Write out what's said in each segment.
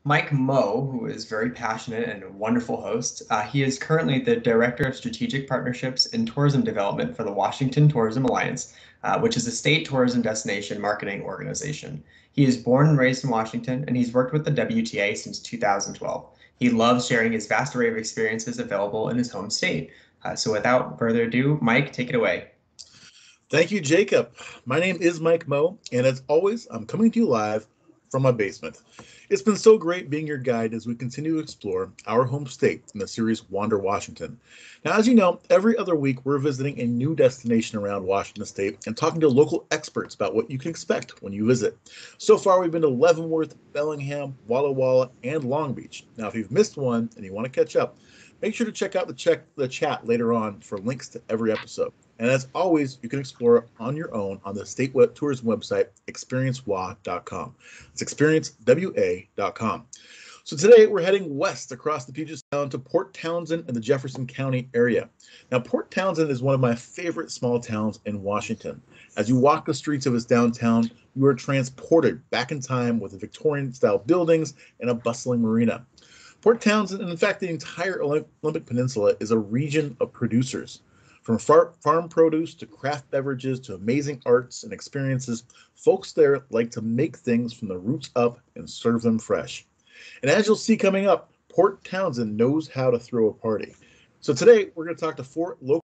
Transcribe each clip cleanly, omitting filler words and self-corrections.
Mike Moe, who is very passionate and a wonderful host. He is currently the Director of Strategic Partnerships and Tourism Development for the Washington Tourism Alliance, which is a state tourism destination marketing organization. He is born and raised in Washington, and he's worked with the WTA since 2012. He loves sharing his vast array of experiences available in his home state. So without further ado, Mike, take it away. Thank you, Jacob. My name is Mike Moe, and as always, I'm coming to you live from my basement. It's been so great being your guide as we continue to explore our home state in the series Wander Washington. Now, as you know, every other week we're visiting a new destination around Washington State and talking to local experts about what you can expect when you visit. So far, we've been to Leavenworth, Bellingham, Walla Walla, and Long Beach. Now, if you've missed one and you want to catch up, make sure to check out the chat later on for links to every episode. And as always, you can explore on your own on the state tourism website, experiencewa.com. It's experiencewa.com. So today we're heading west across the Puget Sound to Port Townsend in the Jefferson County area. Now, Port Townsend is one of my favorite small towns in Washington. As you walk the streets of its downtown, you are transported back in time with the Victorian-style buildings and a bustling marina. Port Townsend, and in fact the entire Olympic Peninsula, is a region of producers. From farm produce to craft beverages to amazing arts and experiences, folks there like to make things from the roots up and serve them fresh. And as you'll see coming up, Port Townsend knows how to throw a party. So today we're going to talk to 4 local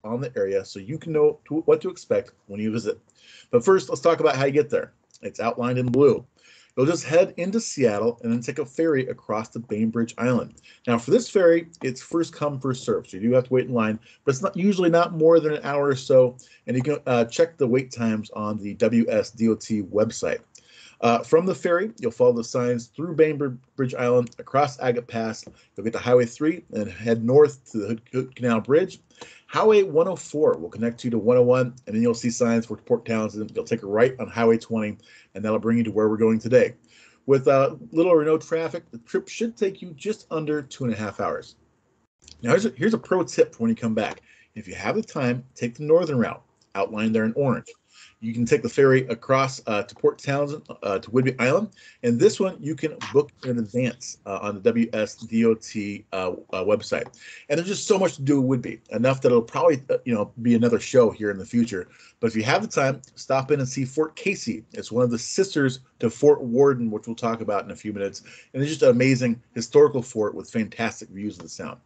on the area so you can know what to expect when you visit. But first, let's talk about how you get there. It's outlined in blue. You'll just head into Seattle and then take a ferry across to Bainbridge Island. Now, for this ferry, it's first come, first served, so you do have to wait in line, but it's usually not more than an hour or so, and you can check the wait times on the WSDOT website. From the ferry, you'll follow the signs through Bainbridge Island, across Agate Pass. You'll get to Highway 3 and head north to the Hood Canal Bridge. Highway 104 will connect you to 101, and then you'll see signs for Port Townsend. You'll take a right on Highway 20, and that'll bring you to where we're going today. With little or no traffic, the trip should take you just under 2.5 hours. Now, here's a pro tip for when you come back. If you have the time, take the northern route, outlined there in orange. You can take the ferry across to Port Townsend, to Whidbey Island, and this one you can book in advance on the WSDOT website. And there's just so much to do with Whidbey, enough that it'll probably be another show here in the future. But if you have the time, stop in and see Fort Casey. It's one of the sisters to Fort Worden, which we'll talk about in a few minutes. And it's just an amazing historical fort with fantastic views of the Sound.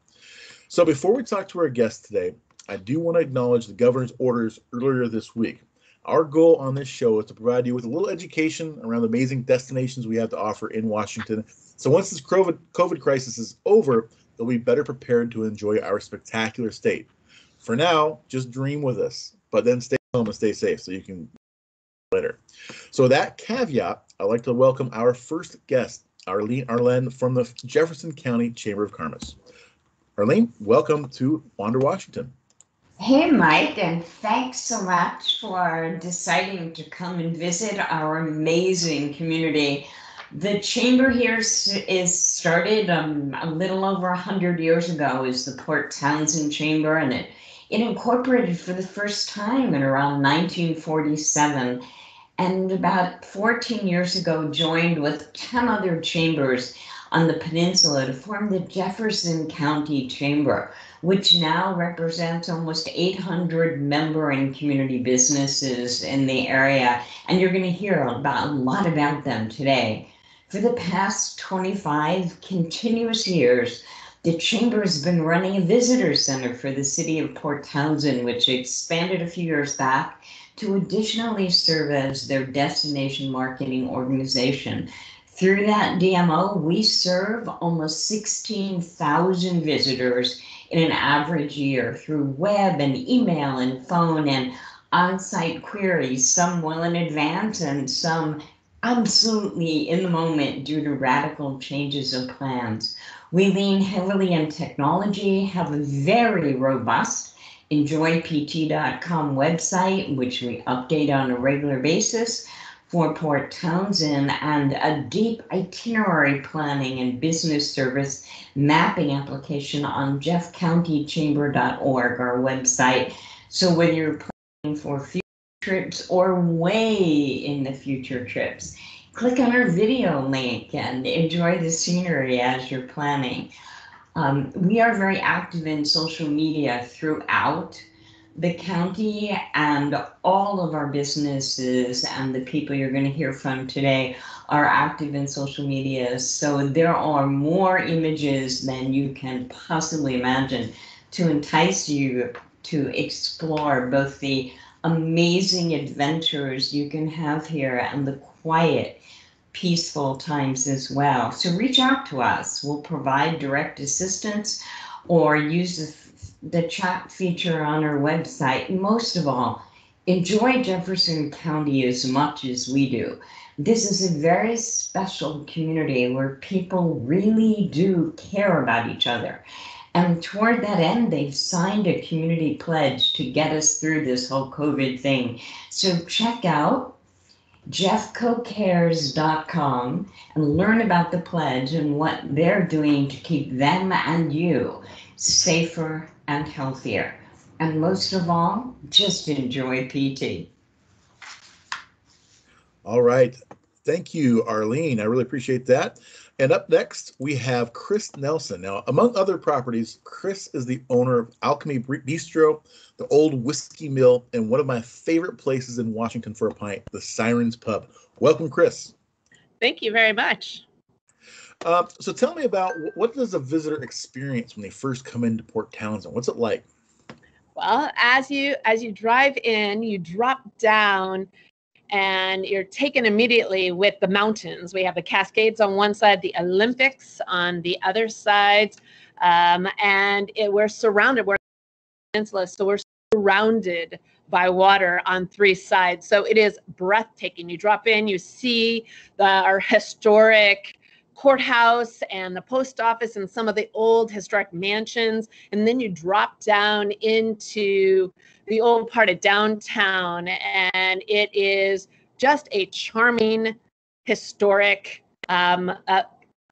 So before we talk to our guest today, I do want to acknowledge the governor's orders earlier this week. Our goal on this show is to provide you with a little education around the amazing destinations we have to offer in Washington. So once this COVID crisis is over, you'll be better prepared to enjoy our spectacular state. For now, just dream with us, but then stay home and stay safe so you can later. So with that caveat, I'd like to welcome our first guest, Arlene from the Jefferson County Chamber of Commerce. Arlene, welcome to Wander Washington. Hey, Mike, and thanks so much for deciding to come and visit our amazing community. The chamber here is started a little over 100 years ago as the Port Townsend Chamber, and it incorporated for the first time in around 1947, and about 14 years ago joined with 10 other chambers on the peninsula to form the Jefferson County Chamber, which now represents almost 800 member and community businesses in the area. And you're going to hear a lot about them today. For the past 25 continuous years, the Chamber has been running a visitor center for the city of Port Townsend, which expanded a few years back to additionally serve as their destination marketing organization. Through that DMO, we serve almost 16,000 visitors in an average year through web and email and phone and on-site queries, some well in advance and some absolutely in the moment due to radical changes of plans. We lean heavily on technology, have a very robust enjoypt.com website, which we update on a regular basis for Port Townsend, and a deep itinerary planning and business service mapping application on jeffcountychamber.org, our website. So whether you're planning for future trips or way in the future trips, click on our video link and enjoy the scenery as you're planning. We are very active in social media throughout the county, and all of our businesses and the people you're going to hear from today are active in social media. So there are more images than you can possibly imagine to entice you to explore both the amazing adventures you can have here and the quiet, peaceful times as well. So reach out to us. We'll provide direct assistance or use the chat feature on our website. Most of all, enjoy Jefferson County as much as we do. This is a very special community where people really do care about each other. And toward that end, they've signed a community pledge to get us through this whole COVID thing. So check out jeffcocares.com and learn about the pledge and what they're doing to keep them and you safer and healthier. And most of all, just enjoy PT. All right. Thank you, Arlene. I really appreciate that. And up next, we have Chris Nelson. Now, among other properties, Chris is the owner of Alchemy Bistro, the Old Whiskey Mill, and one of my favorite places in Washington for a pint, the Sirens Pub. Welcome, Chris. Thank you very much. So tell me about what does a visitor experience when they first come into Port Townsend? What's it like? Well, as you drive in, you drop down and you're taken immediately with the mountains. We have the Cascades on one side, the Olympics on the other side, and we're surrounded. We're peninsula, so we're surrounded by water on three sides. So it is breathtaking. You drop in, you see our historic courthouse and the post office and some of the old historic mansions, and then you drop down into the old part of downtown, and it is just a charming historic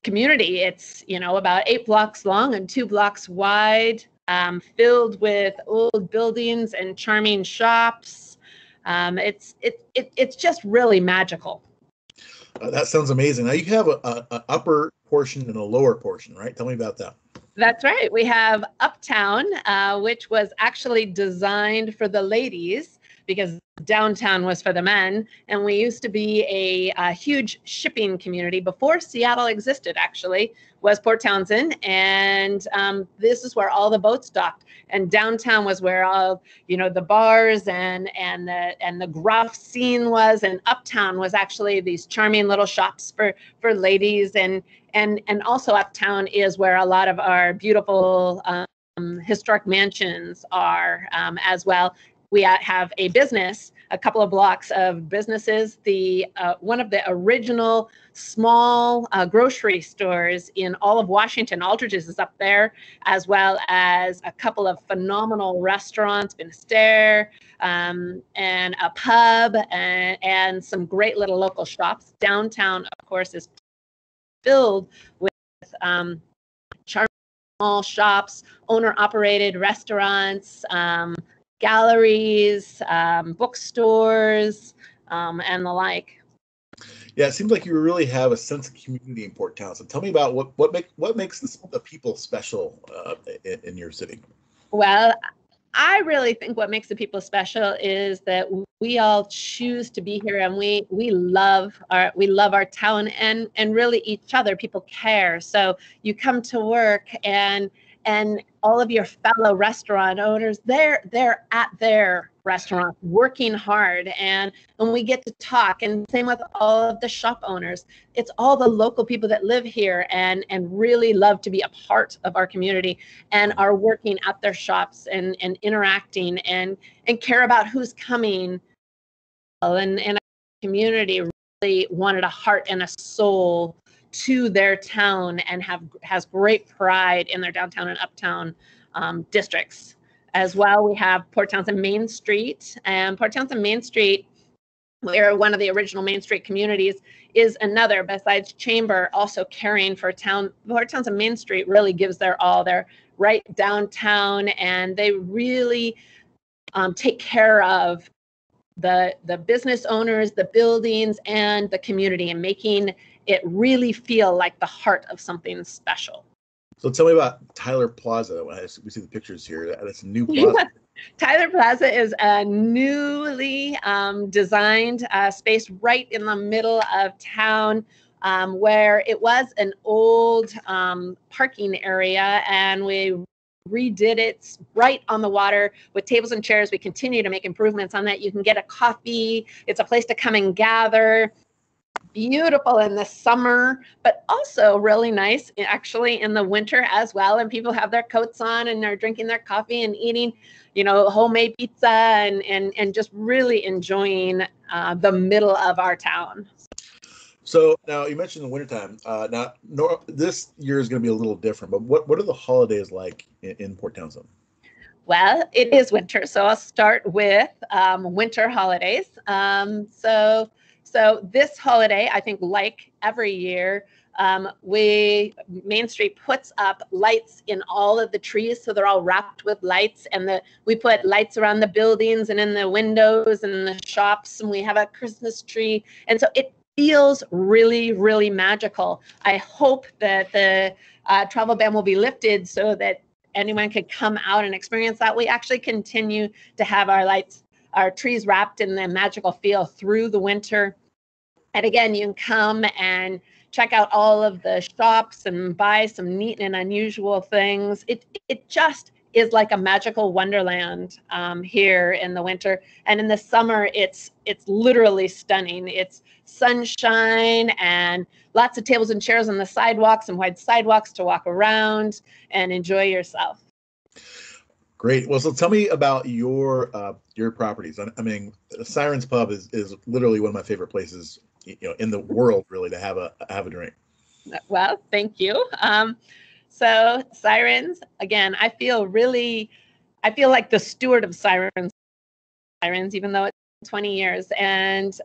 community. It's about 8 blocks long and 2 blocks wide, filled with old buildings and charming shops. It's just really magical. That sounds amazing. Now you have an upper portion and a lower portion, right? Tell me about that. That's right. We have Uptown, which was actually designed for the ladies because downtown was for the men. And we used to be a huge shipping community before Seattle existed, actually, was Port Townsend. And this is where all the boats docked. And downtown was where all, the bars and the gruff scene was. And Uptown was actually these charming little shops for ladies. And also Uptown is where a lot of our beautiful historic mansions are as well. We have a business, a couple of blocks of businesses. The one of the original small grocery stores in all of Washington, Aldridge's, is up there, as well as a couple of phenomenal restaurants, Finisterre, and a pub, and some great little local shops. Downtown, of course, is filled with charming small shops, owner-operated restaurants, galleries, bookstores, and the like. Yeah, it seems like you really have a sense of community in Port Townsend. Tell me about what makes the people special in your city. Well, I really think what makes the people special is that we all choose to be here, and we love our town and really each other. People care. So you come to work and all of your fellow restaurant owners, they're at their restaurant working hard, and we get to talk, and same with all of the shop owners. It's all the local people that live here and really love to be a part of our community and are working at their shops and interacting and care about who's coming. And our community really wanted a heart and a soul to their town and has great pride in their downtown and uptown districts. As well, we have Port Townsend Main Street, and Port Townsend Main Street, where one of the original Main Street communities, is another, besides Chamber, also caring for town. Port Townsend Main Street really gives their all. They're right downtown, and they really take care of the business owners, the buildings, and the community, and making it really feel like the heart of something special. So tell me about Tyler Plaza. We see the pictures here. That's a new plaza. Tyler Plaza is a newly designed space right in the middle of town, where it was an old parking area, and we redid it right on the water with tables and chairs. We continue to make improvements on that. You can get a coffee. It's a place to come and gather. Beautiful in the summer, but also really nice actually in the winter as well. And people have their coats on and they're drinking their coffee and eating, homemade pizza and just really enjoying the middle of our town. So now you mentioned the wintertime. This year is going to be a little different, but what are the holidays like in Port Townsend? Well, it is winter, so I'll start with winter holidays. So this holiday, I think, like every year, Main Street puts up lights in all of the trees, so they're all wrapped with lights, and we put lights around the buildings and in the windows and in the shops, and we have a Christmas tree, and so it feels really, really magical. I hope that the travel ban will be lifted so that anyone could come out and experience that. We actually continue to have our trees wrapped in the magical feel through the winter. And again, you can come and check out all of the shops and buy some neat and unusual things. It just is like a magical wonderland here in the winter. And in the summer, it's literally stunning. It's sunshine and lots of tables and chairs on the sidewalks and wide sidewalks to walk around and enjoy yourself. Great. Well, so tell me about your properties. I mean, Sirens Pub is literally one of my favorite places, in the world, really, to have a drink. Well, thank you. So Sirens, again, I feel like the steward of Sirens, even though it's 20 years. And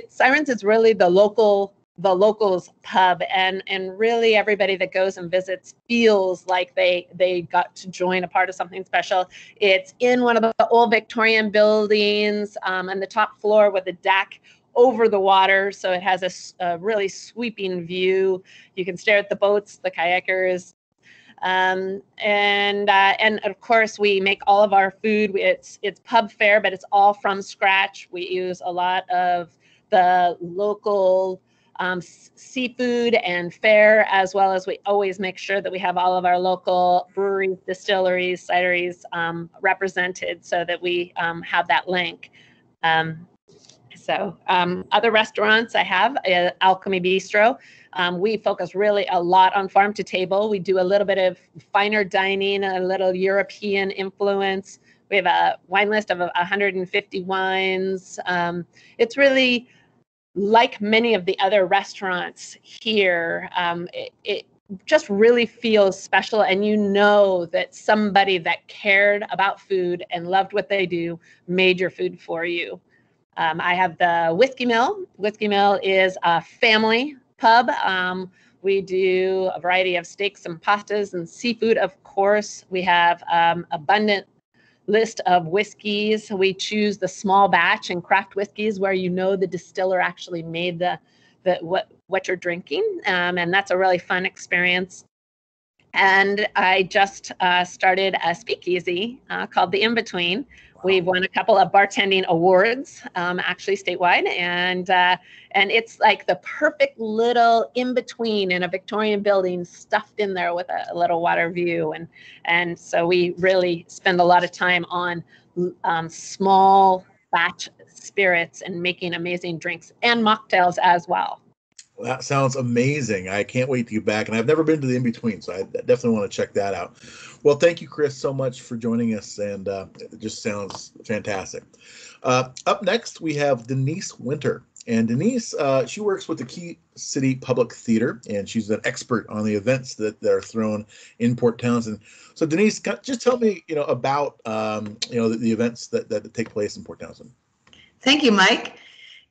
Sirens is really the locals pub, and really everybody that goes and visits feels like they got to join a part of something special. It's in one of the old Victorian buildings on the top floor with a deck over the water, so it has a really sweeping view. You can stare at the boats, the kayakers, and of course we make all of our food. It's pub fare, but it's all from scratch. We use a lot of the local seafood and fare, as well as we always make sure that we have all of our local breweries, distilleries, cideries represented, so that we have that link. Other restaurants I have, Alchemy Bistro. We focus really a lot on farm to table. We do a little bit of finer dining, a little European influence. We have a wine list of 150 wines. It's really like many of the other restaurants here. It just really feels special, and that somebody that cared about food and loved what they do made your food for you. I have the Whiskey Mill. Whiskey Mill is a family pub. We do a variety of steaks and pastas and seafood, of course. We have abundant list of whiskeys. We choose the small batch and craft whiskeys where the distiller actually made what you're drinking, and that's a really fun experience. And I just started a speakeasy called The In-Between. We've won a couple of bartending awards, actually statewide, and it's like the perfect little in-between in a Victorian building, stuffed in there with a little water view, and so we really spend a lot of time on small batch spirits and making amazing drinks and mocktails as well. Well, that sounds amazing. I can't wait to get back, and I've never been to the In-Between, so I definitely want to check that out. Well, thank you, Chris, so much for joining us, and it just sounds fantastic. Up next, we have Denise Winter, and Denise, she works with the Key City Public Theater, and she's an expert on the events that are thrown in Port Townsend. So, Denise, just tell me, about the events that take place in Port Townsend. Thank you, Mike.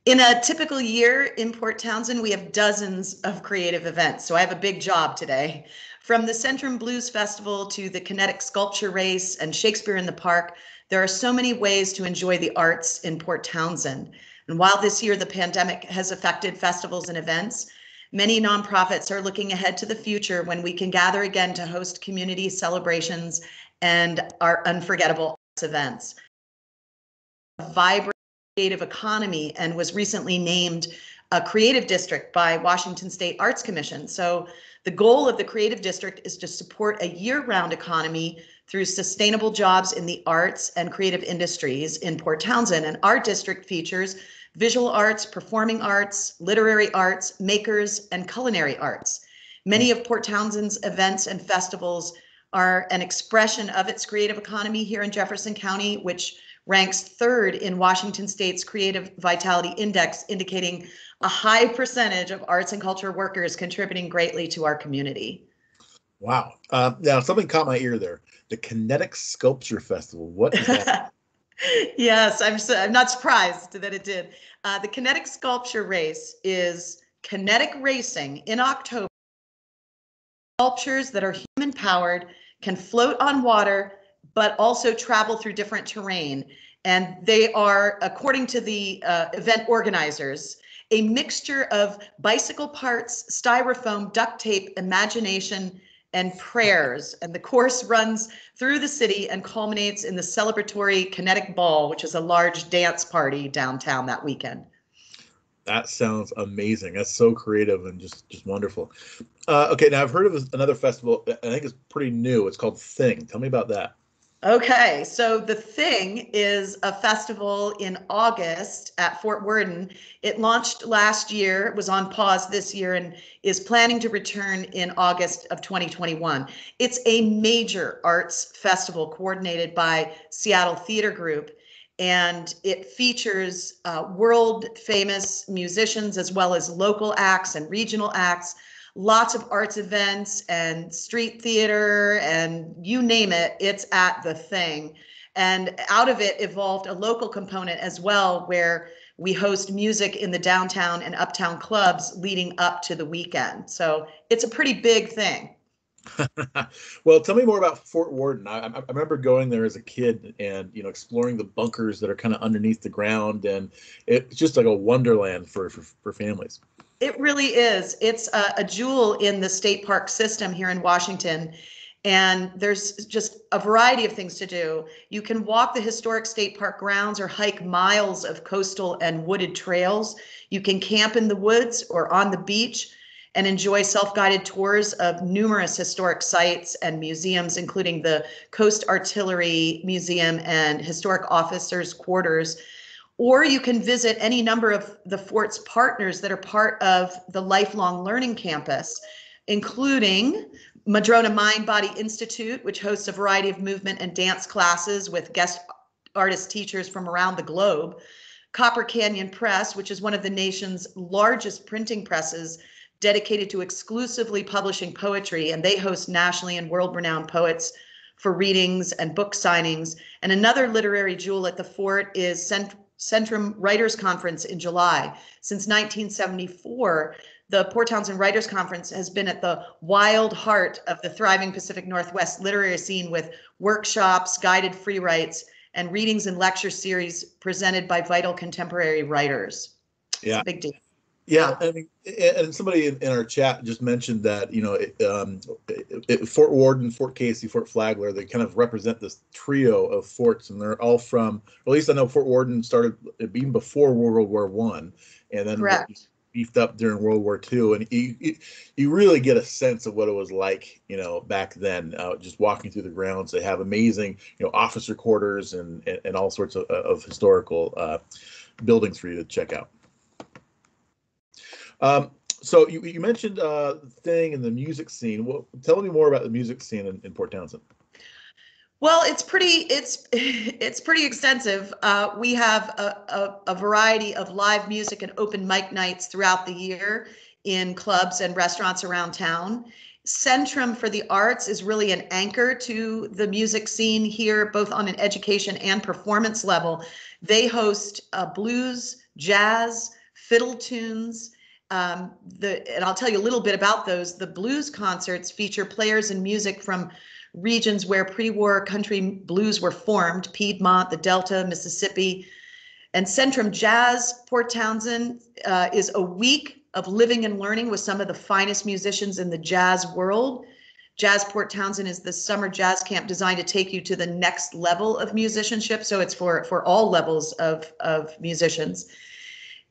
In a typical year in Port Townsend, we have dozens of creative events, so I have a big job today. From the Centrum Blues Festival to the Kinetic Sculpture Race and Shakespeare in the Park, There are so many ways to enjoy the arts in Port Townsend. And while this year the pandemic has affected festivals and events, many nonprofits are looking ahead to the future when we can gather again to host community celebrations and our unforgettable arts events. A vibrant creative economy and was recently named a creative district by Washington State Arts Commission. So the goal of the creative district is to support a year-round economy through sustainable jobs in the arts and creative industries in Port Townsend. And our district features visual arts, performing arts, literary arts, makers, and culinary arts. Many of Port Townsend's events and festivals are an expression of its creative economy here in Jefferson County, which ranks third in Washington State's Creative Vitality Index, indicating a high percentage of arts and culture workers contributing greatly to our community. Wow. Now, something caught my ear there. The Kinetic Sculpture Festival. What is that? Yes, I'm not surprised that it did. The Kinetic Sculpture Race is kinetic racing in October. Sculptures that are human powered, can float on water, but also travel through different terrain. And they are, according to the event organizers, a mixture of bicycle parts, styrofoam, duct tape, imagination, and prayers. And the course runs through the city and culminates in the celebratory Kinetic Ball, which is a large dance party downtown that weekend. That sounds amazing. That's so creative and just wonderful. Okay, now I've heard of another festival. I think it's pretty new. It's called Thing. Tell me about that. Okay, so The Thing is a festival in August at Fort Worden. It launched last year, it was on pause this year, and is planning to return in August of 2021. It's a major arts festival coordinated by Seattle Theater Group, and it features world famous musicians as well as local acts and regional acts. Lots of arts events and street theater and you name it, it's at The Thing. And out of it evolved a local component as well, where we host music in the downtown and uptown clubs leading up to the weekend. So it's a pretty big thing. Well, tell me more about Fort Worden. I remember going there as a kid and exploring the bunkers that are kind of underneath the ground, and it's just like a wonderland for families. It really is. It's a jewel in the state park system here in Washington. And there's just a variety of things to do. You can walk the historic state park grounds or hike miles of coastal and wooded trails. You can camp in the woods or on the beach and enjoy self-guided tours of numerous historic sites and museums, including the Coast Artillery Museum and Historic Officers' Quarters. Or you can visit any number of the fort's partners that are part of the Lifelong Learning Campus, including Madrona Mind Body Institute, which hosts a variety of movement and dance classes with guest artist teachers from around the globe. Copper Canyon Press, which is one of the nation's largest printing presses dedicated to exclusively publishing poetry, and they host nationally and world-renowned poets for readings and book signings. And another literary jewel at the fort is Centrum Writers Conference in July. Since 1974, the Port Townsend Writers Conference has been at the wild heart of the thriving Pacific Northwest literary scene, with workshops, guided free writes, and readings and lecture series presented by vital contemporary writers. Yeah. It's a big deal. Yeah, I mean, and somebody in our chat just mentioned that Fort Worden, Fort Casey, Fort Flagler, they kind of represent this trio of forts, and they're all from. At least I know Fort Worden started even before World War I, and then beefed up during World War II, and you really get a sense of what it was like, back then. Just walking through the grounds, they have amazing, officer quarters and all sorts of historical buildings for you to check out. So you mentioned Thing and the music scene. Well, tell me more about the music scene in Port Townsend. Well, it's pretty extensive. We have a variety of live music and open mic nights throughout the year in clubs and restaurants around town. Centrum for the Arts is really an anchor to the music scene here, both on an education and performance level. They host blues, jazz, fiddle tunes. And I'll tell you a little bit about those. The blues concerts feature players and music from regions where pre-war country blues were formed: Piedmont, the Delta, Mississippi, and Centrum Jazz. Port Townsend is a week of living and learning with some of the finest musicians in the jazz world. Jazz Port Townsend is the summer jazz camp designed to take you to the next level of musicianship. So it's for all levels of musicians.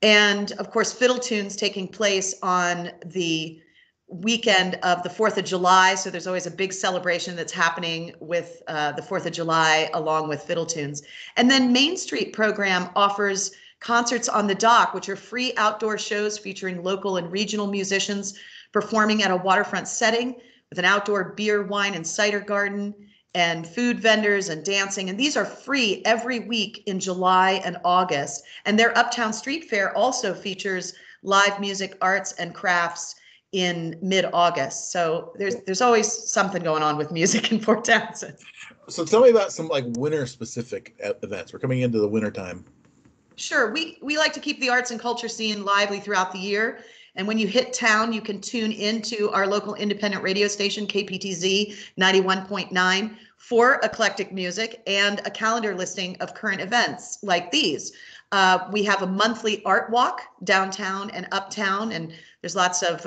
And of course, Fiddle Tunes taking place on the weekend of the 4th of July. So there's always a big celebration that's happening with the 4th of July along with Fiddle Tunes. And then Main Street program offers concerts on the dock, which are free outdoor shows featuring local and regional musicians performing at a waterfront setting with an outdoor beer, wine, and cider garden and food vendors and dancing. And these are free every week in July and August. And their Uptown Street Fair also features live music, arts, and crafts in mid-August. So there's always something going on with music in Port Townsend. So tell me about some like winter specific events. We're coming into the winter time. Sure. We like to keep the arts and culture scene lively throughout the year. And when you hit town, you can tune into our local independent radio station, KPTZ 91.9, for eclectic music and a calendar listing of current events like these. We have a monthly art walk downtown and uptown, and there's lots of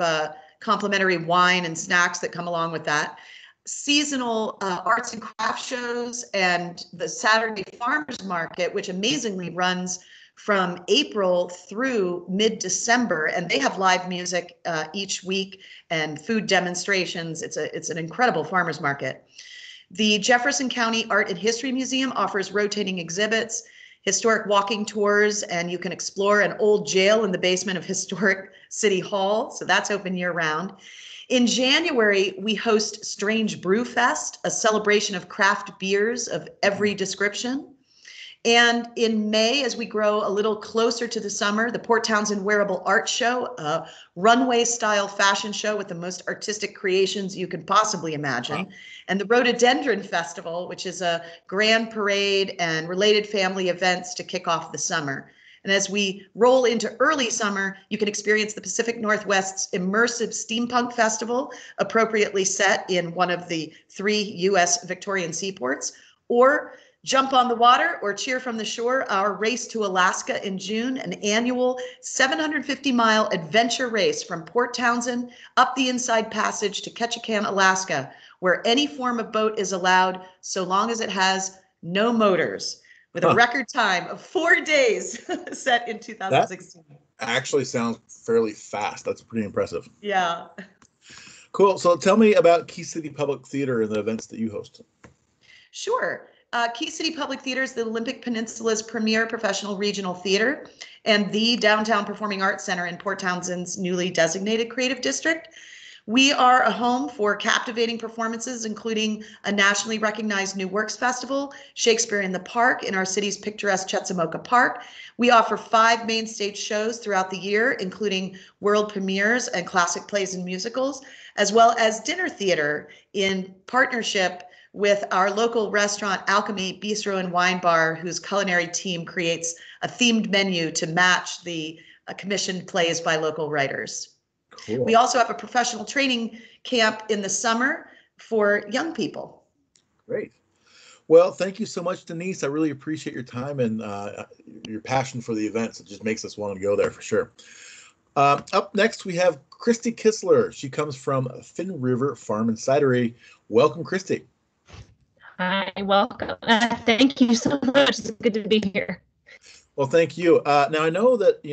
complimentary wine and snacks that come along with that. Seasonal arts and craft shows, and the Saturday Farmers Market, which amazingly runs from April through mid-December, and they have live music each week and food demonstrations. It's an incredible farmers market. The Jefferson County Art and History Museum offers rotating exhibits, historic walking tours, and you can explore an old jail in the basement of historic City Hall. So that's open year round. In January, we host Strange Brew Fest, a celebration of craft beers of every description. And in May, as we grow a little closer to the summer, the Port Townsend Wearable Art Show, a runway-style fashion show with the most artistic creations you can possibly imagine, and the Rhododendron Festival, which is a grand parade and related family events to kick off the summer. And as we roll into early summer, you can experience the Pacific Northwest's immersive steampunk festival, appropriately set in one of the 3 U.S. Victorian seaports, or jump on the water or cheer from the shore our Race to Alaska in June, an annual 750-mile adventure race from Port Townsend up the Inside Passage to Ketchikan, Alaska, where any form of boat is allowed so long as it has no motors, with a record time of 4 days set in 2016. That actually sounds fairly fast. That's pretty impressive. Yeah. Cool. So tell me about Key City Public Theater and the events that you host. Sure. Key City Public Theater is the Olympic Peninsula's premier professional regional theater and the downtown performing arts center in Port Townsend's newly designated creative district. We are a home for captivating performances, including a nationally recognized New Works Festival, Shakespeare in the Park in our city's picturesque Chetzemoka Park. We offer 5 main stage shows throughout the year, including world premieres and classic plays and musicals, as well as dinner theater in partnership with our local restaurant, Alchemy Bistro and Wine Bar, whose culinary team creates a themed menu to match the commissioned plays by local writers. Cool. We also have a professional training camp in the summer for young people. Great. Well, thank you so much, Denise. I really appreciate your time and your passion for the events. It just makes us want to go there for sure. Up next, we have Christy Kistler. She comes from Finn River Farm and Cidery. Welcome, Christy. Hi, welcome. Thank you so much. It's good to be here. Well, thank you. Now, I know that,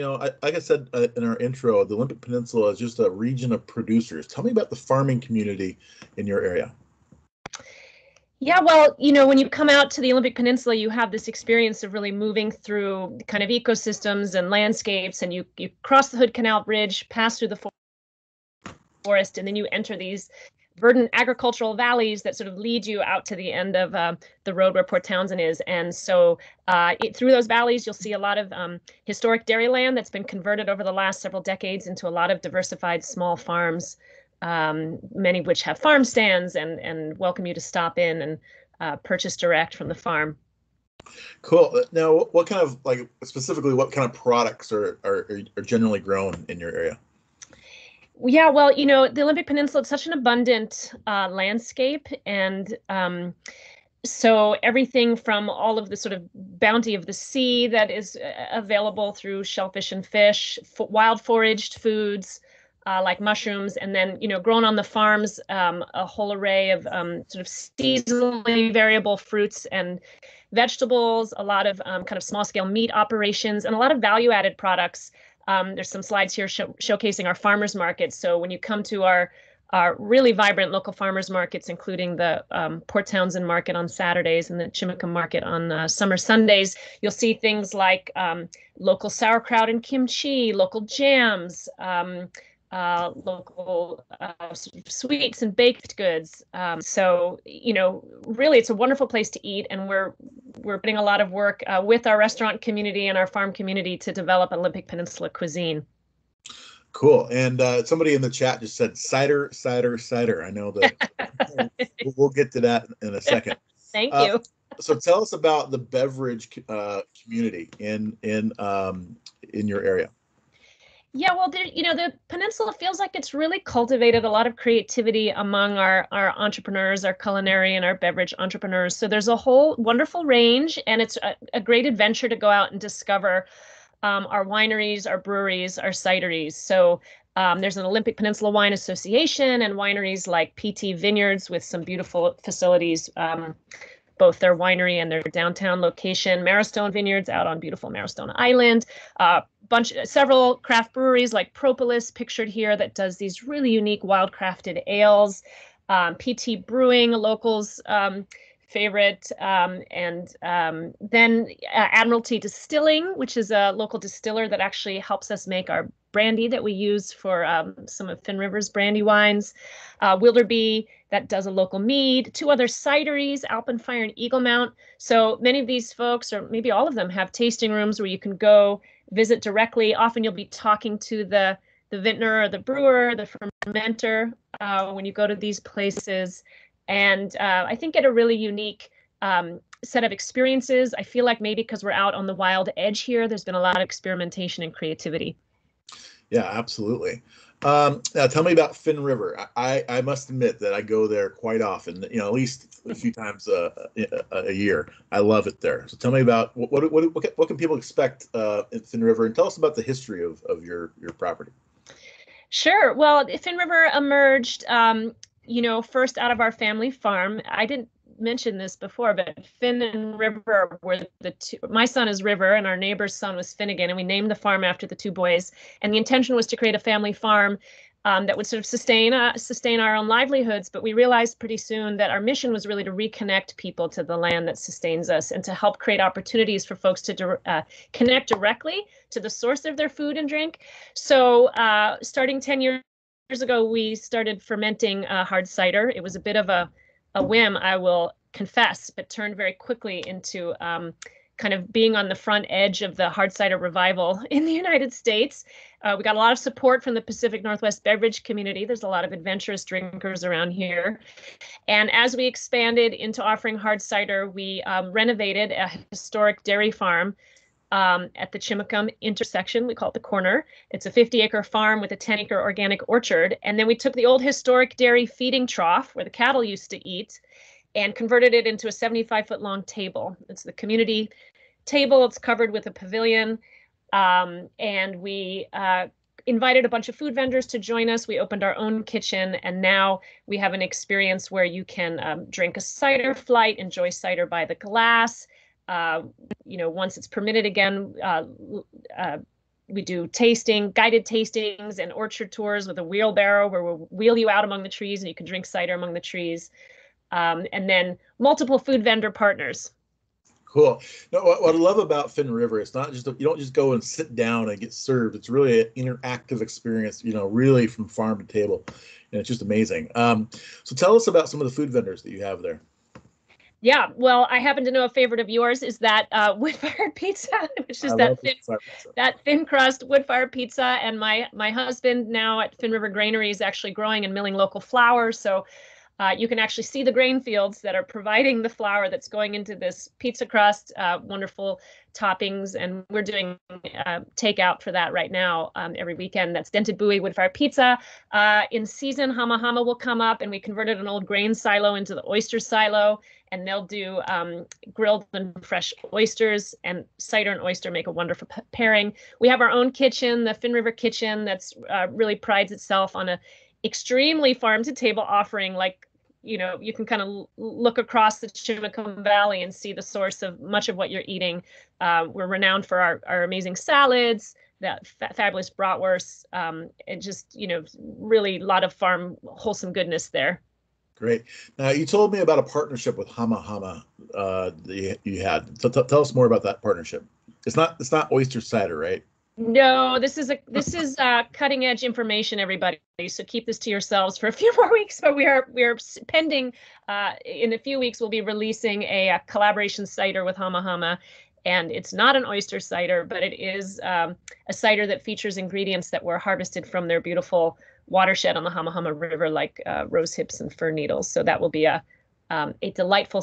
like I said in our intro, the Olympic Peninsula is just a region of producers. Tell me about the farming community in your area. Yeah, well, when you come out to the Olympic Peninsula, you have this experience of really moving through kind of ecosystems and landscapes, and you cross the Hood Canal Bridge, pass through the forest, and then you enter these verdant agricultural valleys that sort of lead you out to the end of the road where Port Townsend is. And so through those valleys, you'll see a lot of historic dairy land that's been converted over the last several decades into a lot of diversified small farms, many of which have farm stands and welcome you to stop in and purchase direct from the farm. Cool. Now, what kind of, what kind of products are generally grown in your area? Yeah, well, the Olympic Peninsula, it's such an abundant landscape, and so everything from all of the sort of bounty of the sea that is available through shellfish and fish, wild foraged foods like mushrooms, and then grown on the farms, a whole array of sort of seasonally variable fruits and vegetables, a lot of kind of small scale meat operations, and a lot of value added products. There's some slides here showcasing our farmers markets. So when you come to our really vibrant local farmers markets, including the Port Townsend market on Saturdays and the Chimicum market on summer Sundays, you'll see things like local sauerkraut and kimchi, local jams, local sweets and baked goods. So, really, it's a wonderful place to eat, and we're putting a lot of work with our restaurant community and our farm community to develop Olympic Peninsula cuisine. Cool. And somebody in the chat just said cider, cider, cider. I know that we'll get to that in a second. Thank you. So tell us about the beverage community in your area. Yeah, well, the peninsula feels like it's really cultivated a lot of creativity among our entrepreneurs, our culinary and our beverage entrepreneurs. So there's a whole wonderful range, and it's a great adventure to go out and discover our wineries, our breweries, our cideries. So there's an Olympic Peninsula Wine Association and wineries like PT Vineyards with some beautiful facilities, both their winery and their downtown location, Marrowstone Vineyards out on beautiful Marrowstone Island, several craft breweries like Propolis pictured here that does these really unique wild crafted ales, PT Brewing, a locals favorite, and then Admiralty Distilling, which is a local distiller that actually helps us make our brandy that we use for some of Finn River's brandy wines. Wilderby, that does a local mead. Two other cideries, Alpenfire and Eagle Mount. So many of these folks, or maybe all of them, have tasting rooms where you can go visit directly. Often you'll be talking to the vintner or the brewer, the fermenter when you go to these places. And I think get a really unique set of experiences. I feel like maybe because we're out on the wild edge here, there's been a lot of experimentation and creativity. Yeah, absolutely. Now tell me about Finn River. I must admit that I go there quite often, at least a few times a year. I love it there. So tell me about what can people expect in Finn River, and tell us about the history of your property. Two Well, Finn River emerged first out of our family farm. I didn't mention this before, but Finn and River were the two. My son is River, and our neighbor's son was Finnegan, and we named the farm after the two boys. And the intention was to create a family farm that would sort of sustain our own livelihoods. But we realized pretty soon that our mission was really to reconnect people to the land that sustains us, and to help create opportunities for folks to connect directly to the source of their food and drink. So starting 10 years ago, we started fermenting hard cider. It was a bit of a whim, I will confess, but turned very quickly into kind of being on the front edge of the hard cider revival in the United States. We got a lot of support from the Pacific Northwest beverage community. There's a lot of adventurous drinkers around here. And as we expanded into offering hard cider, we renovated a historic dairy farm at the Chimicum intersection. We call it the corner. It's a 50-acre farm with a 10-acre organic orchard. And then we took the old historic dairy feeding trough where the cattle used to eat and converted it into a 75-foot long table. It's the community table. It's covered with a pavilion. And we invited a bunch of food vendors to join us. We opened our own kitchen, and now we have an experience where you can drink a cider flight, enjoy cider by the glass. Once it's permitted again, we do guided tastings and orchard tours with a wheelbarrow where we'll wheel you out among the trees and you can drink cider among the trees. And then multiple food vendor partners. Cool. No, what I love about Finn River, it's not just, you don't just go and sit down and get served. It's really an interactive experience, really from farm to table. And it's just amazing. So tell us about some of the food vendors that you have there. Yeah, well, I happen to know a favorite of yours is that wood-fired pizza, which is that thin crust wood-fired pizza. And my husband now at Finn River Granary is actually growing and milling local flour. So You can actually see the grain fields that are providing the flour that's going into this pizza crust, wonderful toppings. And we're doing takeout for that right now every weekend. That's Dented Buoy Wood Fire Pizza. In season, Hama Hama will come up, and we converted an old grain silo into the oyster silo. And they'll do grilled and fresh oysters, and cider and oyster make a wonderful pairing. We have our own kitchen, the Fin River Kitchen, that's really prides itself on a extremely farm to table offering. Like, you can kind of look across the Chimacum Valley and see the source of much of what you're eating. We're renowned for our amazing salads, that fabulous bratwurst, and just, really a lot of farm wholesome goodness there. Great. Now, you told me about a partnership with Hama Hama that you had. So tell us more about that partnership. It's not oyster cider, right? No, this is cutting edge information, everybody. So keep this to yourselves for a few more weeks. But we are pending. In a few weeks, we'll be releasing a collaboration cider with Hama Hama, and it's not an oyster cider, but it is a cider that features ingredients that were harvested from their beautiful watershed on the Hama Hama River, like rose hips and fir needles. So that will be a delightful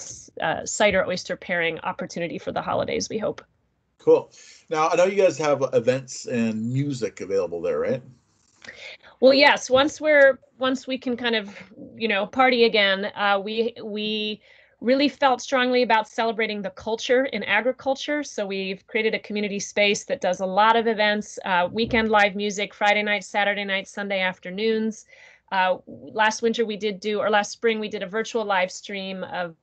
cider oyster pairing opportunity for the holidays, we hope. Cool. Now, I know you guys have events and music available there, right? Well, yes. Once we can kind of, party again, we really felt strongly about celebrating the culture in agriculture. So we've created a community space that does a lot of events, weekend live music, Friday nights, Saturday nights, Sunday afternoons. Last spring we did a virtual live stream of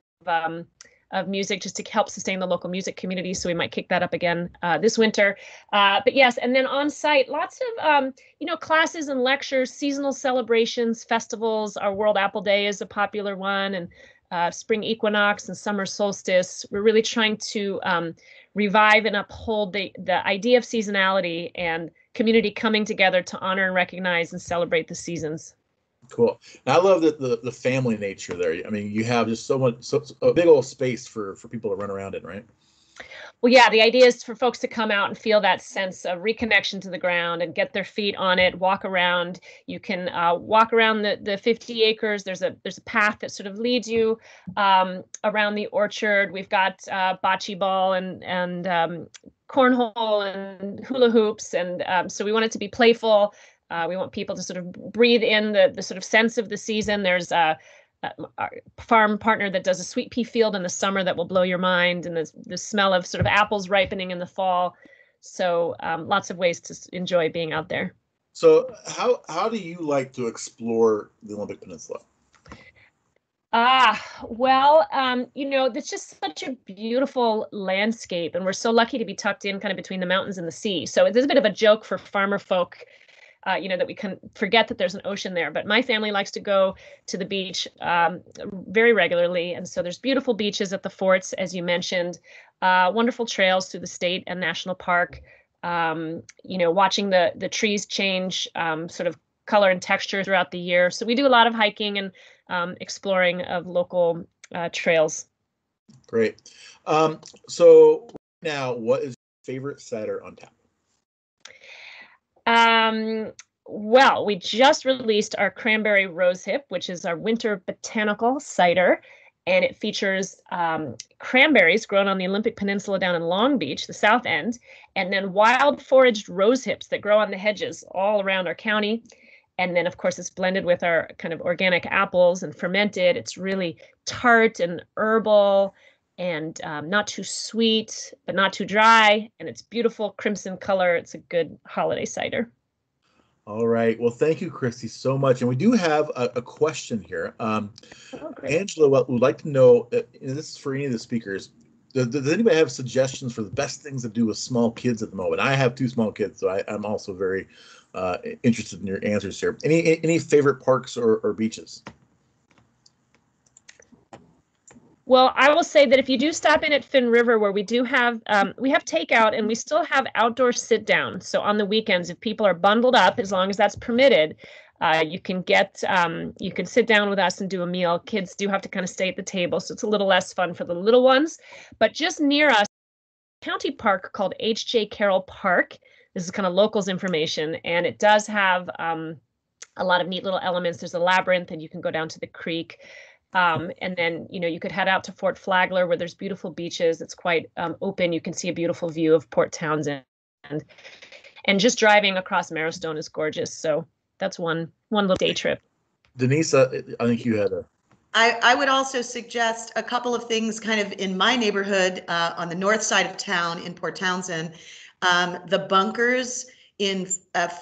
music just to help sustain the local music community. So we might kick that up again this winter. But yes, and then on site, lots of, classes and lectures, seasonal celebrations, festivals. Our World Apple Day is a popular one, and spring equinox and summer solstice. We're really trying to revive and uphold the idea of seasonality and community coming together to honor and recognize and celebrate the seasons. Cool. Now, I love the family nature there. I mean, you have just a big old space for people to run around in, right? Well, yeah, the idea is for folks to come out and feel that sense of reconnection to the ground and get their feet on it, walk around. You can walk around the 50 acres. There's a path that sort of leads you around the orchard. We've got bocce ball and cornhole and hula hoops. And so we want it to be playful. We want people to sort of breathe in the sort of sense of the season. There's our farm partner that does a sweet pea field in the summer that will blow your mind, and the smell of sort of apples ripening in the fall. So lots of ways to enjoy being out there. So how do you like to explore the Olympic Peninsula? Well, it's just such a beautiful landscape, and we're so lucky to be tucked in kind of between the mountains and the sea. So it's a bit of a joke for farmer folk, that we can forget that there's an ocean there. But my family likes to go to the beach very regularly. And so there's beautiful beaches at the forts, as you mentioned, wonderful trails through the state and national park, watching the trees change sort of color and texture throughout the year. So we do a lot of hiking and exploring of local trails. Great. So now, what is your favorite cider on tap? Well, we just released our cranberry rosehip, which is our winter botanical cider, and it features cranberries grown on the Olympic Peninsula down in Long Beach, the south end, and then wild foraged rosehips that grow on the hedges all around our county. And then, of course, it's blended with our kind of organic apples and fermented. It's really tart and herbal and not too sweet, but not too dry. And it's beautiful crimson color. It's a good holiday cider. All right. Well, thank you, Christy, so much. And we do have a question here. Angela would like to know, and this is for any of the speakers, does anybody have suggestions for the best things to do with small kids at the moment? I have 2 small kids, so I'm also very interested in your answers here. Any favorite parks or beaches? Well, I will say that if you do stop in at Fin River, where we do have takeout and we still have outdoor sit down. So on the weekends, if people are bundled up, as long as that's permitted, you can sit down with us and do a meal. Kids do have to kind of stay at the table, so it's a little less fun for the little ones. But just near us, county park called H.J. Carroll Park. This is kind of locals information, and it does have a lot of neat little elements. There's a labyrinth, and you can go down to the creek. And then, you could head out to Fort Flagler, where there's beautiful beaches. It's quite open. You can see a beautiful view of Port Townsend. And just driving across Marrowstone is gorgeous. So that's one little day trip. Denise, I think you had a... I would also suggest a couple of things kind of in my neighborhood on the north side of town in Port Townsend. The bunkers in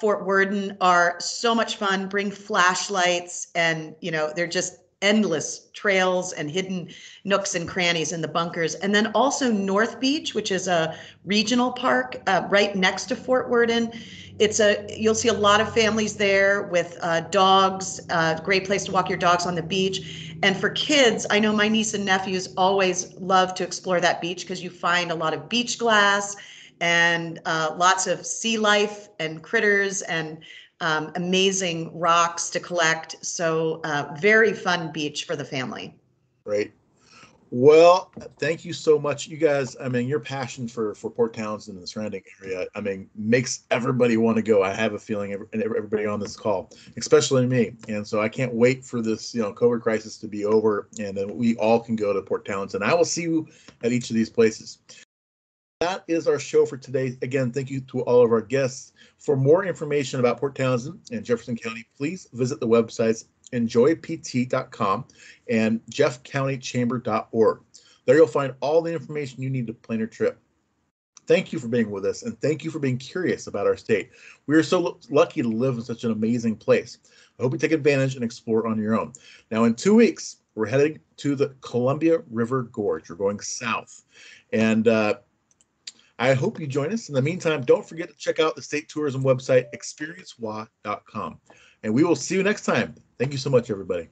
Fort Worden are so much fun. Bring flashlights, and they're just endless trails and hidden nooks and crannies in the bunkers. And then also North Beach, which is a regional park right next to Fort Worden. You'll see a lot of families there with dogs. Great place to walk your dogs on the beach. And for kids, I know my niece and nephews always love to explore that beach because you find a lot of beach glass and lots of sea life and critters and amazing rocks to collect. So very fun beach for the family. Great. Well, thank you so much. You guys, your passion for Port Townsend and the surrounding area, makes everybody want to go. I have a feeling everybody on this call, especially me. And so I can't wait for this, COVID crisis to be over, and then we all can go to Port Townsend. I will see you at each of these places. That is our show for today. Again, thank you to all of our guests. For more information about Port Townsend and Jefferson County, please visit the websites enjoypt.com and jeffcountychamber.org. There you'll find all the information you need to plan your trip. Thank you for being with us, and thank you for being curious about our state. We are so lucky to live in such an amazing place. I hope you take advantage and explore on your own. Now, in 2 weeks, we're heading to the Columbia River Gorge. We're going south, and I hope you join us. In the meantime, don't forget to check out the state tourism website, experiencewa.com. And we will see you next time. Thank you so much, everybody.